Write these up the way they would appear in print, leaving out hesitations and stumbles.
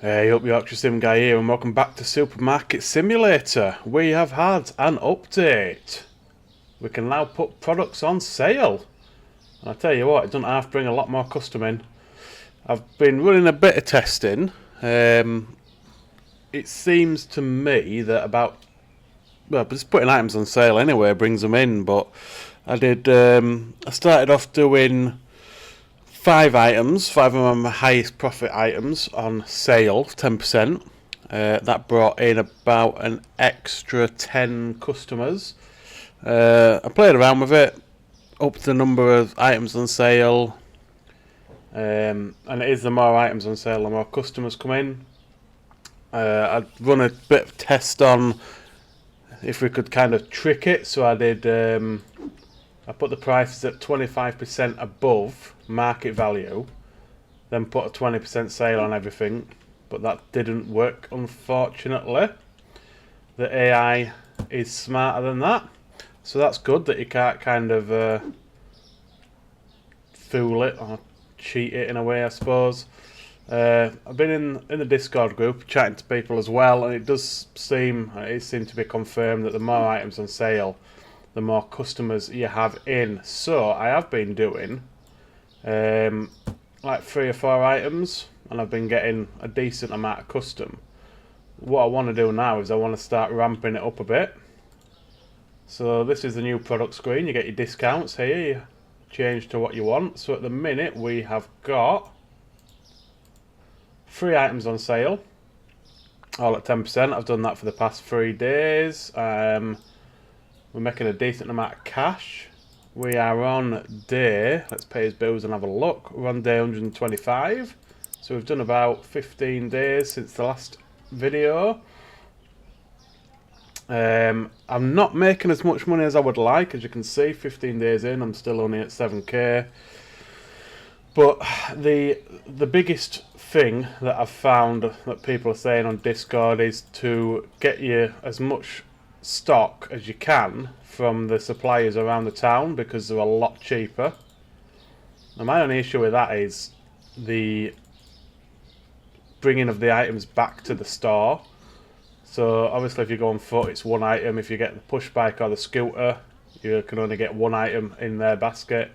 Hey up, Yorkshire Sim Guy here, and welcome back to Supermarket Simulator. We have had an update. We can now put products on sale. And I tell you what, it doesn't have to bring a lot more custom in. I've been running a bit of testing. It seems to me that just putting items on sale anyway brings them in. But I started off doing 5 items, 5 of my highest profit items on sale, 10%. That brought in about an extra 10 customers. I played around with it, upped the number of items on sale, and it is the more items on sale, the more customers come in. I'd run a bit of test on if we could kind of trick it, so I put the prices at 25% above market value, then put a 20% sale on everything, but that didn't work, unfortunately. The AI is smarter than that, so that's good that you can't kind of fool it or cheat it in a way, I suppose. I've been in the Discord group chatting to people as well, and it seemed to be confirmed that the more items on sale, the more customers you have in. So I have been doing like 3 or 4 items, and I've been getting a decent amount of custom. What I want to do now is I want to start ramping it up a bit. So this is the new product screen. You get your discounts here, you change to what you want. So at the minute we have got 3 items on sale, all at 10%. I've done that for the past 3 days. We're making a decent amount of cash. We are on day, let's pay his bills and have a look. We're on day 125. So we've done about 15 days since the last video. I'm not making as much money as I would like. As you can see, 15 days in, I'm still only at 7k. But the biggest thing that I've found that people are saying on Discord is to get you as much stock as you can from the suppliers around the town, because they're a lot cheaper. Now my only issue with that is the bringing of the items back to the store. So obviously if you go on foot, it's 1 item. If you get the push bike or the scooter, you can only get 1 item in their basket.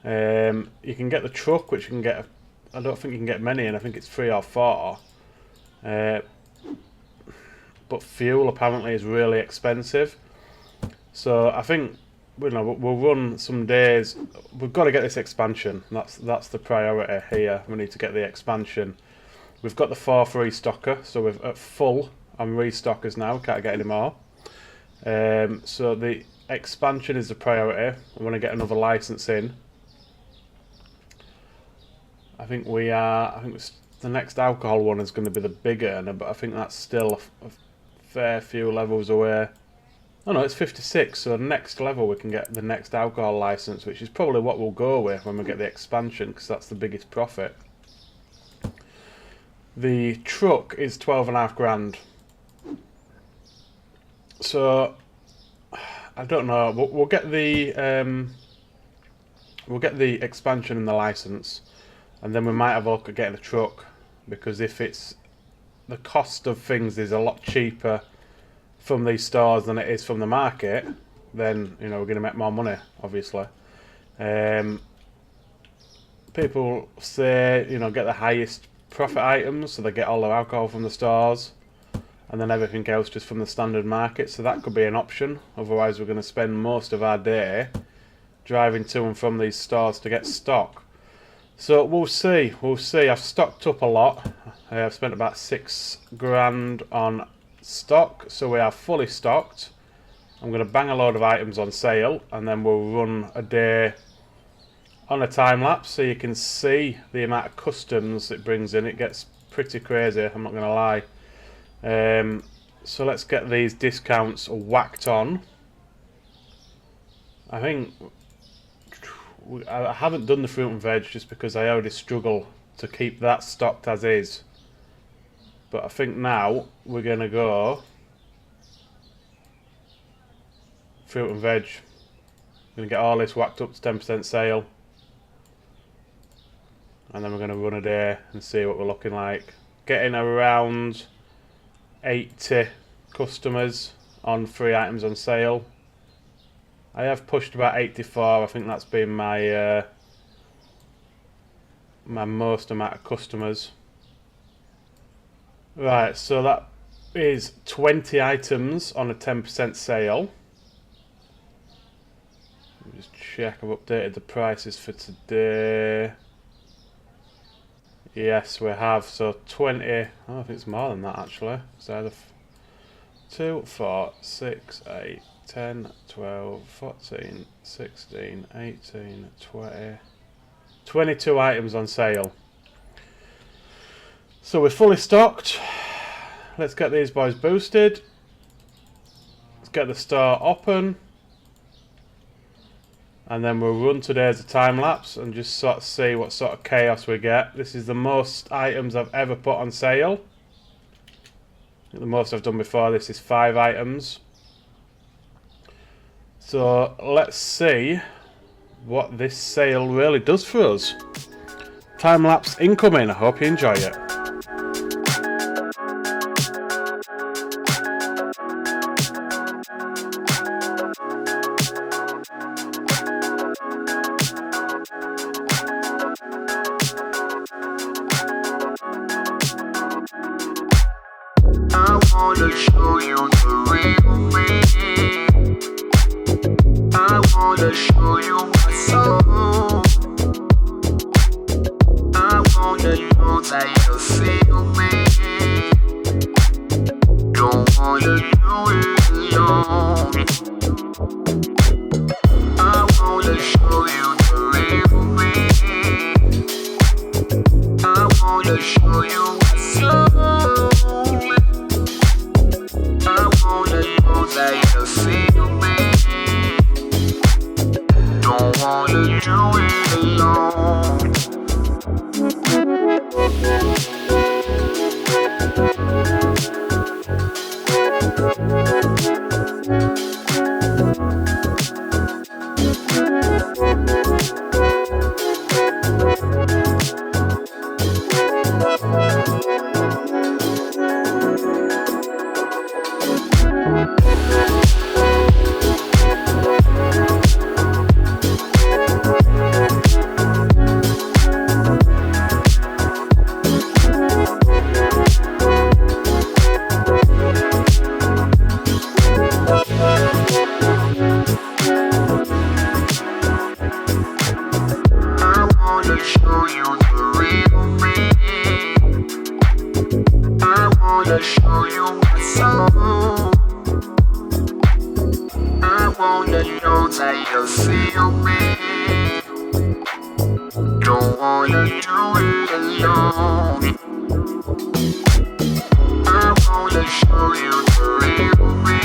You can get the truck, which you can get, I don't think you can get many, and I think it's 3 or 4. But fuel apparently is really expensive. So I think we'll run some days. We've got to get this expansion. That's the priority here. We need to get the expansion. We've got the 4th restocker, so we're at full on restockers now. Can't get any more. So the expansion is the priority. I want to get another license in. I think the next alcohol one is going to be the big earner, but I think that's still a fair few levels away. Oh no, it's 56, so next level we can get the next alcohol license, which is probably what we'll go with when we get the expansion, because that's the biggest profit. The truck is 12.5 grand. So I don't know. We'll get the expansion and the license, and then we might have a look at getting a truck, because if it's the cost of things is a lot cheaper from these stores than it is from the market, then we're going to make more money, obviously. People say get the highest profit items, so they get all their alcohol from the stores, and then everything else just from the standard market. So that could be an option. Otherwise we're going to spend most of our day driving to and from these stores to get stock. So we'll see. I've stocked up a lot. I've spent about 6 grand on stock, so we are fully stocked. I'm going to bang a load of items on sale, and then we'll run a day on a time lapse so you can see the amount of customs it brings in. It gets pretty crazy, I'm not going to lie. So let's get these discounts whacked on. I think I haven't done the fruit and veg just because I already struggle to keep that stocked as is. But I think now we're going to go fruit and veg. We're going to get all this whacked up to 10% sale. And then we're going to run a day and see what we're looking like. getting around 80 customers on free items on sale. I have pushed about 84. I think that's been my my most amount of customers. Right, so that is 20 items on a 10% sale. Let me just check I've updated the prices for today. Yes, we have. So 20. Oh, I think it's more than that actually. So either 2, 4, 6, 8, 10, 12, 14, 16, 18, 20. 22 items on sale. So we're fully stocked. Let's get these boys boosted. Let's get the store open. And then we'll run today as a time lapse and just sort of see what sort of chaos we get. This is the most items I've ever put on sale. The most I've done before this is 5 items. So let's see what this sale really does for us. Time lapse incoming. I hope you enjoy it. I wanna show you the real me. I wanna show you my soul. I wanna know that you feel me. Don't wanna do it alone. I wanna show you the real me. I wanna show you my soul. That you feel me. Don't wanna do it alone. Show you the real me. I wanna show you my soul. I wanna know that you feel me. Don't wanna do it alone. I wanna show you the real me.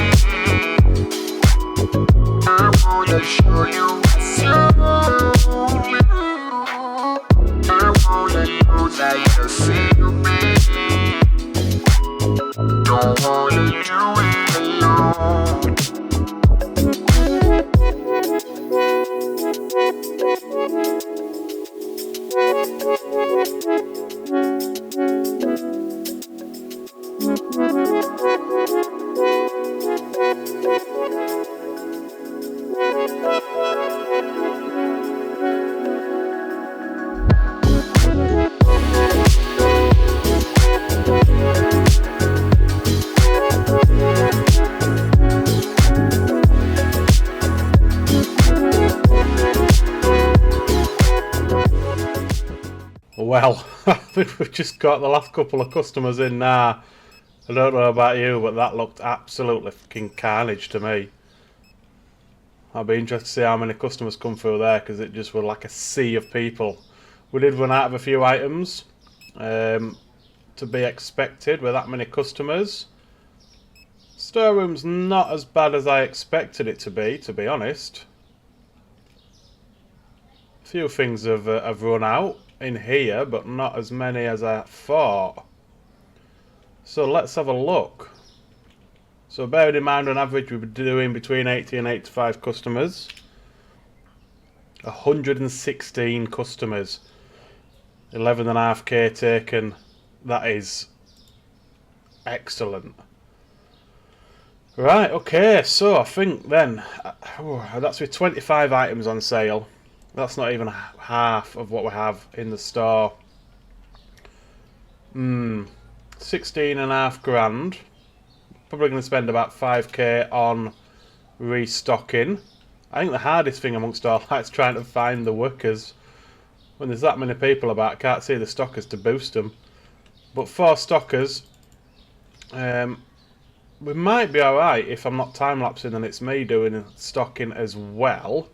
I wanna show you my soul. I wanna know that you feel me. Don't wanna do it alone. Well, I think we've just got the last couple of customers in now. I don't know about you, but that looked absolutely fucking carnage to me. I'll be interested to see how many customers come through there, because it just was like a sea of people. We did run out of a few items, to be expected with that many customers. Storeroom's not as bad as I expected it to be honest. A few things have run out in here, but not as many as I thought. So let's have a look. So bearing in mind on average we've been doing between 80 and 85 customers. 116 customers. 11.5k taken That is excellent. Right, okay, so I think then, that's with 25 items on sale. That's not even half of what we have in the store. 16.5 grand. Probably going to spend about 5k on restocking. I think the hardest thing amongst all that is trying to find the workers. When there's that many people about, I can't see the stockers to boost them. But for stockers, we might be alright if I'm not time-lapsing and it's me doing stocking as well.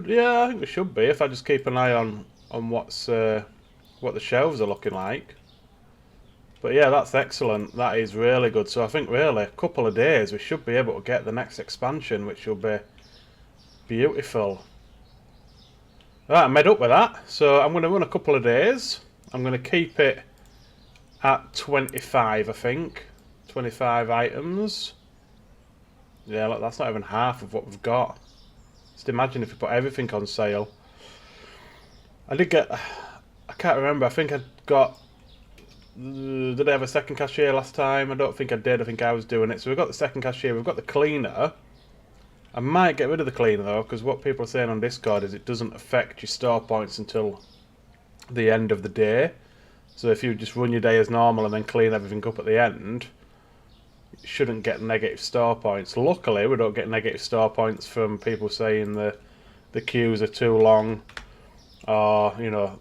Yeah, I think we should be if I just keep an eye on what the shelves are looking like. But yeah, that's excellent. That is really good. So I think really a couple of days we should be able to get the next expansion, which will be beautiful. Right, I'm made up with that. So I'm going to run a couple of days. I'm going to keep it at 25, I think. 25 items. Yeah, look, that's not even half of what we've got. Just imagine if we put everything on sale. I can't remember, I think I got... Did I have a second cashier last time? I don't think I did, I think I was doing it. So we've got the second cashier, we've got the cleaner. I might get rid of the cleaner though, because what people are saying on Discord is it doesn't affect your store points until the end of the day. So if you just run your day as normal and then clean everything up at the end, you shouldn't get negative store points. Luckily, we don't get negative store points from people saying the queues are too long, or, you know,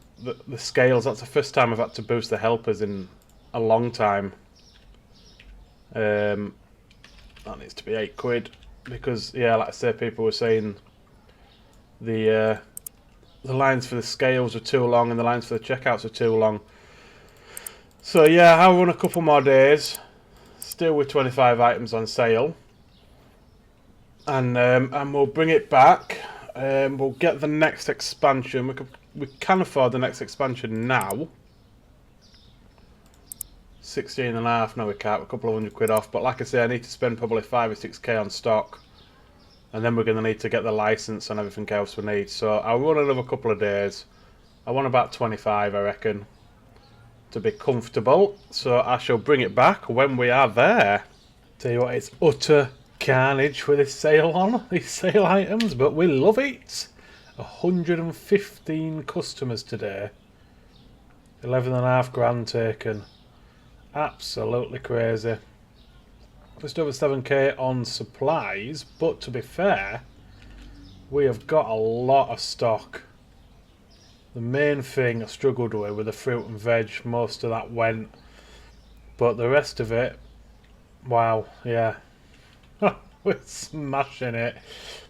the scales. That's the first time I've had to boost the helpers in a long time. That needs to be £8, because, yeah, like I said, people were saying the lines for the scales are too long and the lines for the checkouts are too long. So yeah, I'll run a couple more days, still with 25 items on sale, and we'll bring it back. We'll get the next expansion. We can afford the next expansion now. 16.5. No, we can't. We're a couple of £100 off. But like I say, I need to spend probably 5 or 6k on stock, and then we're going to need to get the license and everything else we need. So I'll run another couple of days. I want about 25, I reckon, to be comfortable. So I shall bring it back when we are there. Tell you what, it's utter carnage with this sale on, these sale items, but we love it. 115 customers today. 11.5 grand taken. Absolutely crazy. Just over 7k on supplies, but to be fair, we have got a lot of stock. The main thing I struggled with the fruit and veg, most of that went, but the rest of it, wow, yeah, we're smashing it.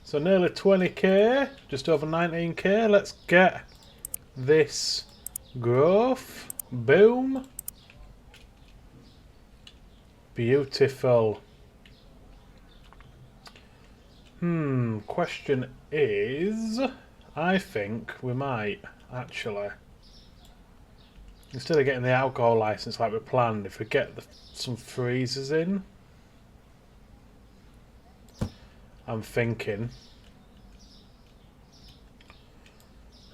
So nearly 20k, just over 19k. Let's get this growth. Boom. Beautiful. Question is, I think we might actually, instead of getting the alcohol license like we planned, if we get some freezers in, I'm thinking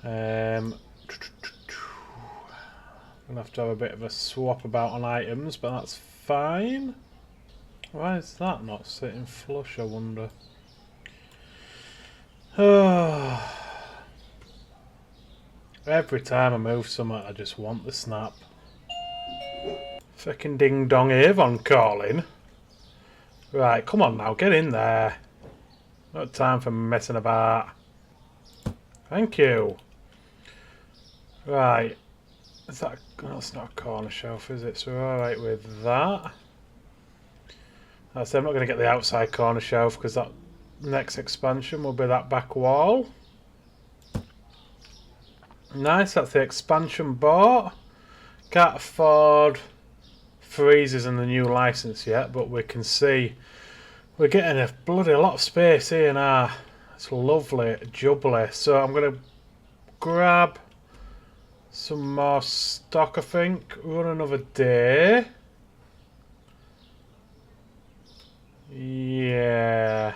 I'm gonna have to have a bit of a swap about on items, but that's fine. Why is that not sitting flush, I wonder? Every time I move something, I just want the snap. Fucking ding dong Avon calling. Right, come on now, get in there. No time for messing about. Thank you. Right. Is that... That's not a corner shelf, is it? So we're alright with that. I said I'm not going to get the outside corner shelf because that next expansion will be that back wall. Nice, that's the expansion bought. Can't afford freezers and the new license yet, but we can see we're getting a bloody lot of space here now. It's lovely, jubbly. So I'm going to grab some more stock, I think. Run another day. Yeah.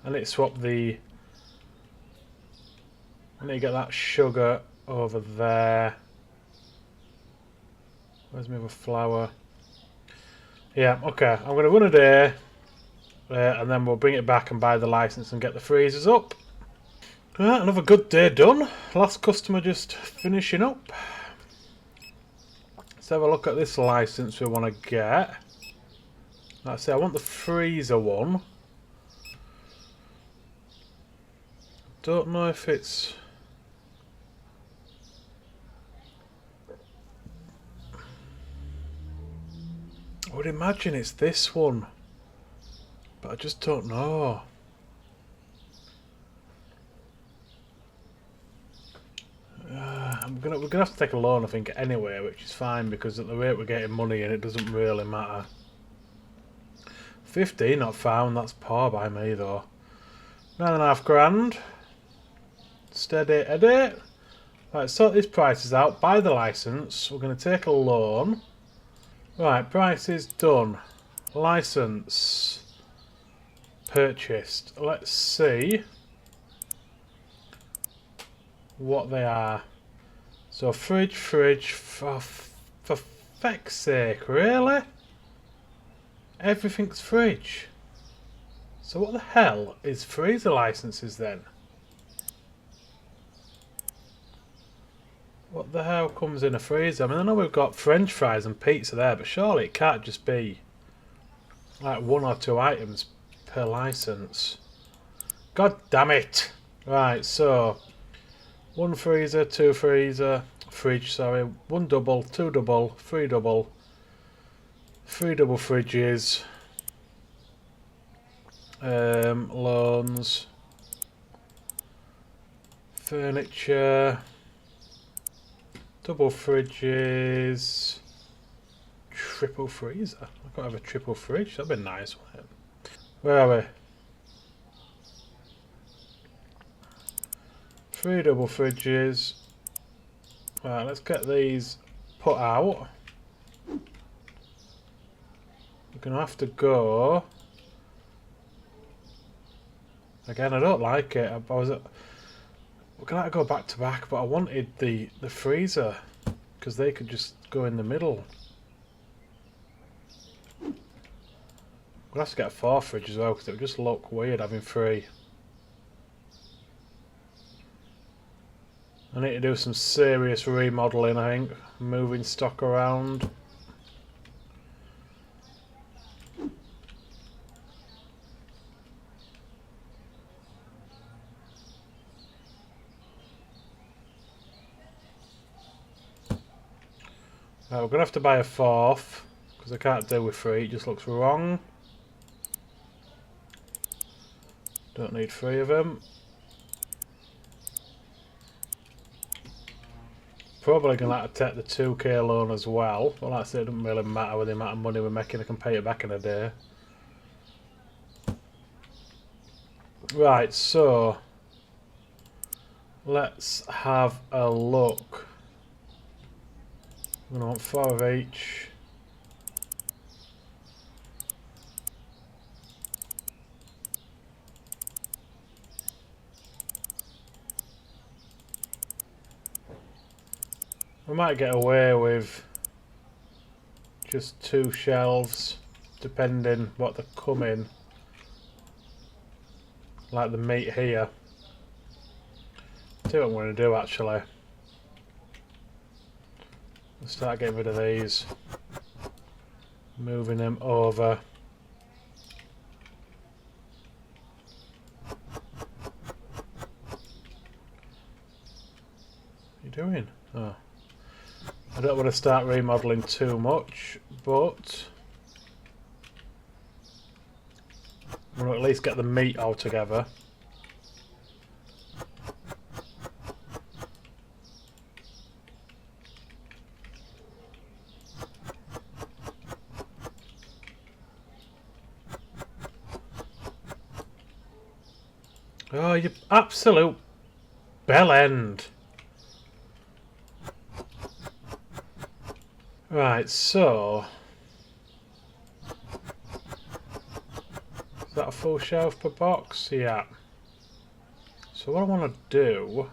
I need to swap the... I need to get that sugar over there. Where's my other flour? Yeah, okay. I'm going to run a day, and then we'll bring it back and buy the license and get the freezers up. Right, another good day done. Last customer just finishing up. Let's have a look at this license we want to get. Like I say, I want the freezer one. Don't know if it's... I would imagine it's this one, but I just don't know. We're gonna have to take a loan, I think, anyway, which is fine because at the rate we're getting money in, it doesn't really matter. 15 not found. That's poor by me though. 9.5 grand. Steady Eddie. Right, sort these prices out. Buy the license. We're going to take a loan. Right, price is done. License purchased. Let's see what they are. So fridge, for feck's sake, really? Everything's fridge. So what the hell is freezer licenses then? What the hell comes in a freezer? I mean, I know we've got French fries and pizza there, but surely it can't just be like 1 or 2 items per license. God damn it! Right, so 1 freezer, 2 freezer, fridge, sorry, 1 double, 2 double, 3 double, 3 double fridges, loans, furniture, double fridges, triple freezer. I can't have a triple fridge. That'd be nice, wouldn't it? Where are we? 3 double fridges. Right, let's get these put out. We're gonna have to go. Again, I don't like it. We're gonna have to go back to back, but I wanted the freezer because they could just go in the middle. We'll have to get a 4 fridge as well because it would just look weird having 3. I need to do some serious remodeling, I think. Moving stock around. We're going to have to buy a 4th because I can't do with 3, it just looks wrong. Don't need 3 of them. Probably going to have to take the 2k loan as well. Well, like I said, it doesn't really matter with the amount of money we're making. I can pay it back in a day. Right, so let's have a look. I'm going to want 4 of each. We might get away with just 2 shelves, depending what they come in. Like the meat here. See what I'm going to do actually. Let's start getting rid of these. Moving them over. What are you doing? Oh. I don't want to start remodeling too much, but we'll at least get the meat all together. Oh, you absolute bell end. Right, so is that a full shelf per box? Yeah. So what I want to do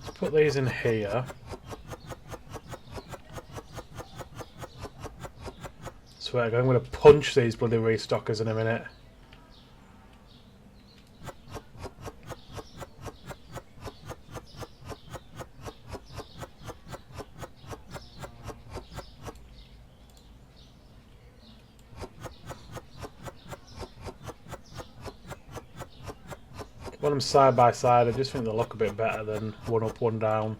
is put these in here. swear to God, I'm going to punch these bloody restockers in a minute. When I'm side by side, I just think they look a bit better than one up, one down.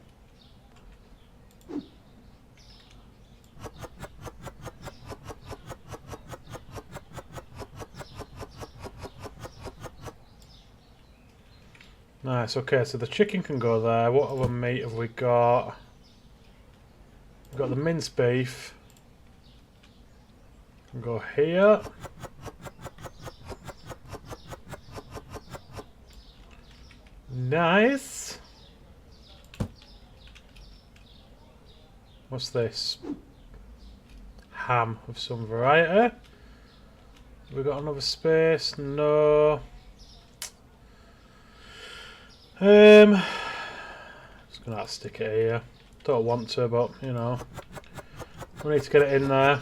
Nice, okay, so the chicken can go there. What other meat have we got? We've got the minced beef. Can go here. Nice. What's this? Ham of some variety. We got another space? No. Just gonna have to stick it here. Don't want to, but you know, we need to get it in there.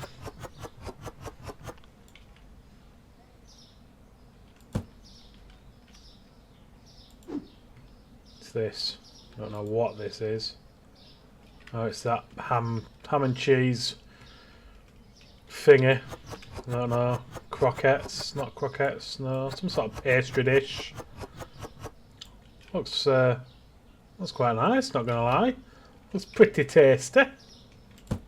What's this? Don't know what this is. Oh, it's that ham and cheese thingy. I don't know. Croquettes, not croquettes. No, some sort of pastry dish. Looks quite nice, not gonna lie. Looks pretty tasty. Right,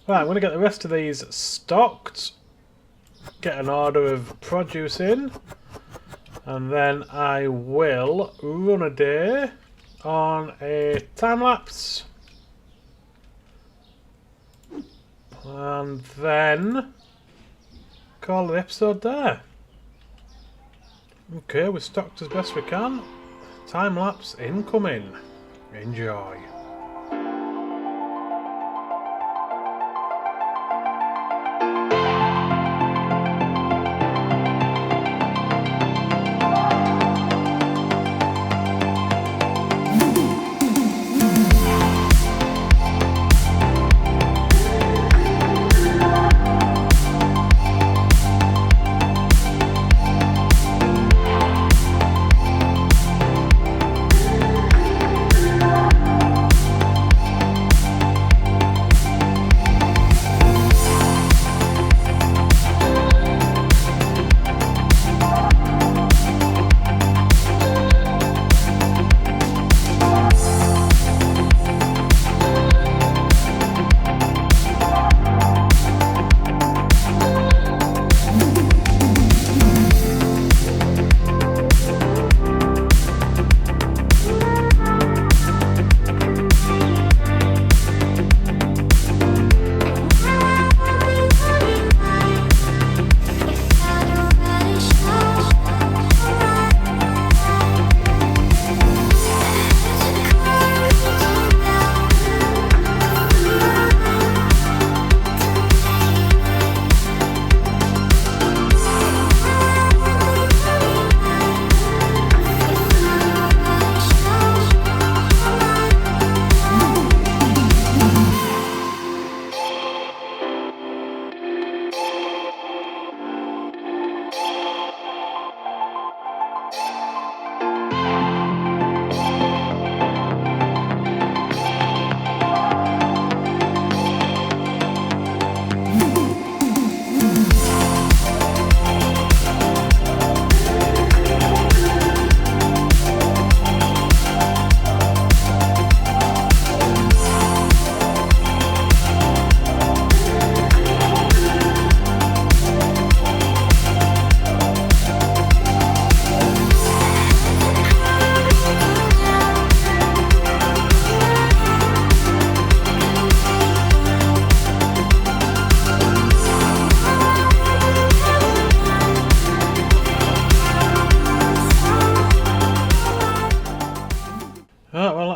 I'm gonna get the rest of these stocked, get an order of produce in, and then I will run a day on a time lapse, and then call the episode there. Okay, we're stocked as best we can. Time lapse incoming. Enjoy.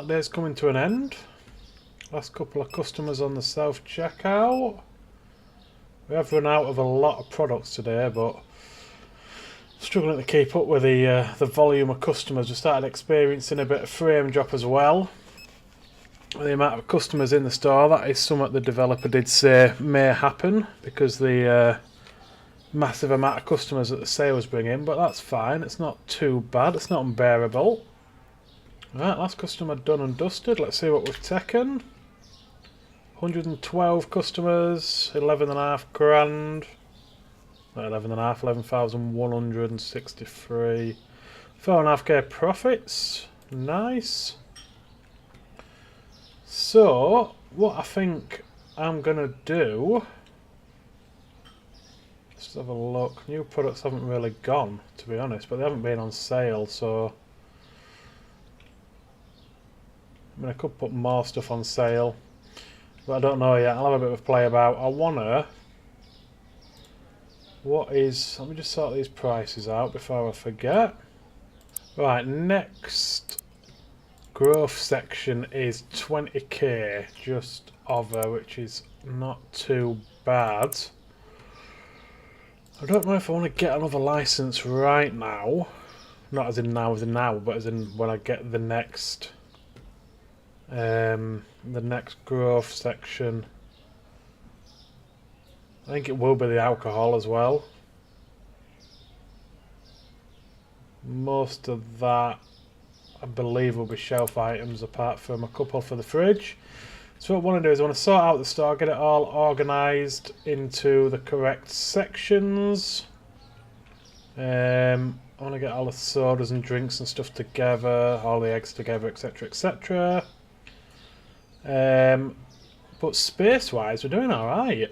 Day's coming to an end. Last couple of customers on the self checkout. We have run out of a lot of products today, but struggling to keep up with the volume of customers. We started experiencing a bit of frame drop as well. the amount of customers in the store, that is something the developer did say may happen because the massive amount of customers that the sales bring in, but that's fine. It's not too bad. It's not unbearable. Right, last customer done and dusted. Let's see what we've taken. 112 customers, 11.5 grand. Not 11.5, 11,163. 4.5k profits. Nice. So, what I think I'm going to do... Let's have a look. New products haven't really gone, to be honest, but they haven't been on sale, so... I mean, I could put more stuff on sale, but I don't know yet. I'll have a bit of a play about. I wanna... What is... Let me just sort these prices out before I forget. Right, next growth section is 20k, just over, which is not too bad. I don't know if I want to get another license right now. Not as in now, but as in when I get the next growth section. I think it will be the alcohol as well. Most of that, I believe, will be shelf items apart from a couple for the fridge. So what I want to do is I want to sort out the store, get it all organised into the correct sections. I want to get all the sodas and drinks and stuff together, all the eggs together, etc, etc. But space-wise, we're doing alright.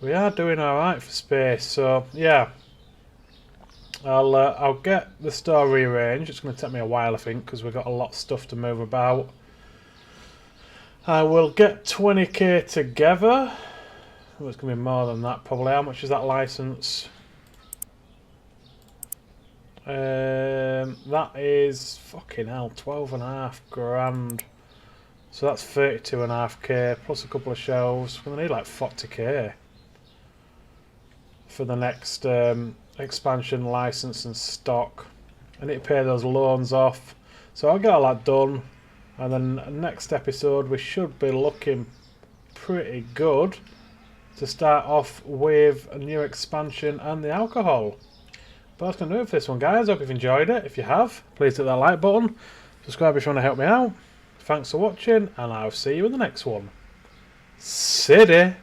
We are doing alright for space, so yeah. I'll get the store rearranged. It's going to take me a while, I think, because we've got a lot of stuff to move about. I will get 20k together. Oh, it's going to be more than that, probably. How much is that license? That is, fucking hell, 12.5 grand. So that's 32.5k, plus a couple of shelves. We're going to need like 40k for the next expansion license and stock. I need to pay those loans off. So I'll get all that done. And then next episode we should be looking pretty good to start off with a new expansion and the alcohol. But that's going to do it for this one, guys. Hope you've enjoyed it. If you have, please hit that like button. Subscribe if you want to help me out. Thanks for watching, and I'll see you in the next one. City!